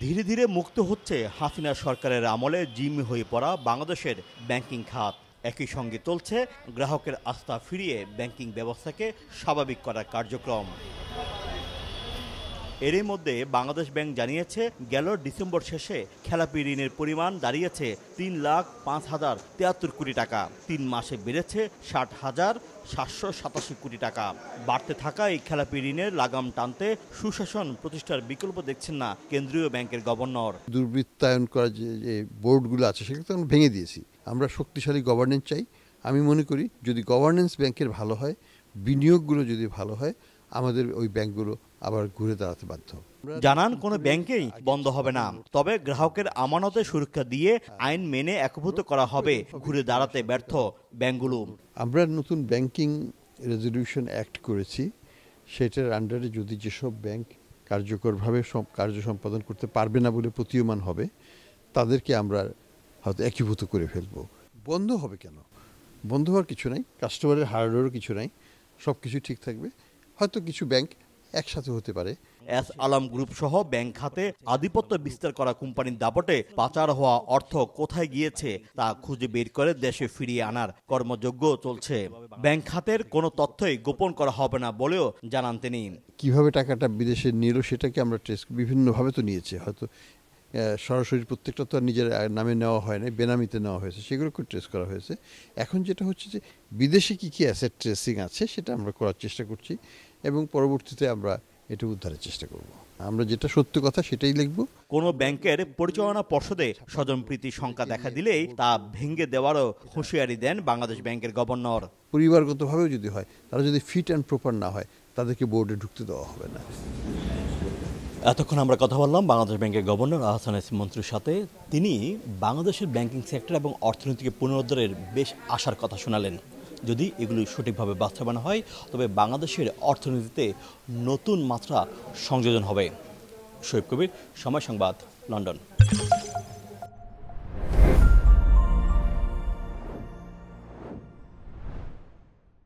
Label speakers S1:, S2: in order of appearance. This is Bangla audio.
S1: ধীরে ধীরে মুক্ত হচ্ছে হাসিনা সরকারের আমলে জিম্মি হয়ে পড়া বাংলাদেশের ব্যাংকিং খাত। একই সঙ্গে চলছে গ্রাহকের আস্থা ফিরিয়ে ব্যাংকিং ব্যবস্থাকে স্বাভাবিক করার কার্যক্রম। এরই মধ্যে বাংলাদেশ ব্যাংক জানিয়েছে, গেল ডিসেম্বর শেষে খেলাপি ঋণের পরিমাণ দাঁড়িয়েছে 3,05,073 কোটি টাকা। 3 মাসে বেড়েছে 60,787 কোটি টাকা। বাড়তে থাকা এই খেলাপি ঋণের লাগাম টানতে সুশাসন প্রতিষ্ঠার বিকল্প দেখছেন না কেন্দ্রীয় ব্যাংকের গভর্নর।
S2: দুর্বৃত্তায়ন করা যে বোর্ডগুলো আছে সেগুলো তো ভেঙে দিয়েছি। আমরা শক্তিশালী গভর্নেন্স চাই। আমি মনে করি যদি গভর্নেন্স ব্যাংকের ভালো হয়, বিনিয়োগগুলো যদি ভালো হয়, আমাদের ওই ব্যাংকগুলো আবার ঘুরে দাঁড়াতে বাধ্য।
S1: জানান কোনো ব্যাংকেই বন্ধ হবে না, তবে গ্রাহকের আমানতের সুরক্ষা দিয়ে আইন মেনে একীভূত করা হবে ঘুরে দাঁড়াতে ব্যর্থ ব্যাংকগুলো।
S2: আমরা নতুন ব্যাংকিং রেজলিউশন অ্যাক্ট করেছি, সেটার আন্ডারে যদি যেসব ব্যাংক কার্যকরভাবে সব কার্য সম্পাদন করতে পারবে না বলে প্রতীয়মান হবে, তাদেরকে আমরা হয়তো একীভূত করে ফেলবো। বন্ধ হবে কেন? বন্ধ হওয়ার কিছু নাই, কাস্টমারের হারানোরও কিছু নাই, সব কিছু ঠিক থাকবে। হয়তো কিছু ব্যাংক একসাথে হতে পারে।
S1: এস আলম গ্রুপ সহ ব্যাংক খাতে আধিপত্য বিস্তার করা কোম্পানির দাপটে পাচার হওয়া অর্থ কোথায় গিয়েছে তা খুঁজে বের করে দেশে ফিরিয়ে আনার কর্মযজ্ঞ চলছে। ব্যাংক খাতের কোনো তথ্যই গোপন করা হবে না বলেও জানান তিনি।
S2: কিভাবে টাকাটা বিদেশে নিল সেটাকে আমরা ট্রেস বিভিন্নভাবে তো নিয়েছে, হয়তো সরাসরি প্রত্যেকটা তো আর নিজের নামে নেওয়া হয় না, বেনামিতে নেওয়া হয়েছে, সেগুলোকে ট্রেস করা হয়েছে। এখন যেটা হচ্ছে যে বিদেশে কী কী অ্যাসেট ট্রেসিং আছে সেটা আমরা করার চেষ্টা করছি এবং পরবর্তীতে আমরা এটা উদ্ধারের চেষ্টা করব। আমরা যেটা সত্য কথা সেটাই লিখব।
S1: কোনো ব্যাংকের পরিচালনা পর্ষদে স্বজনপ্রীতি শঙ্কা দেখা দিলেই তা ভেঙে দেওয়ারও হুঁশিয়ারি দেন বাংলাদেশ ব্যাংকের গভর্নর।
S2: পরিবারগতভাবেও যদি হয়, তারা যদি ফিট অ্যান্ড প্রপার না হয়, তাদেরকে বোর্ডে ঢুকতে দেওয়া হবে না।
S1: এতক্ষণ আমরা কথা বললাম বাংলাদেশ ব্যাংকের গভর্নর আহসান হাসিম মন্ত্রীর সাথে। তিনি বাংলাদেশের ব্যাংকিং সেক্টর এবং অর্থনীতিকে পুনরুদ্ধারের বেশ আশার কথা শোনালেন। যদি এগুলি সঠিকভাবে বাস্তবায়ন হয়, তবে বাংলাদেশের অর্থনীতিতে নতুন মাত্রা সংযোজন হবে। শোয়েব কবির, সময় সংবাদ, লন্ডন।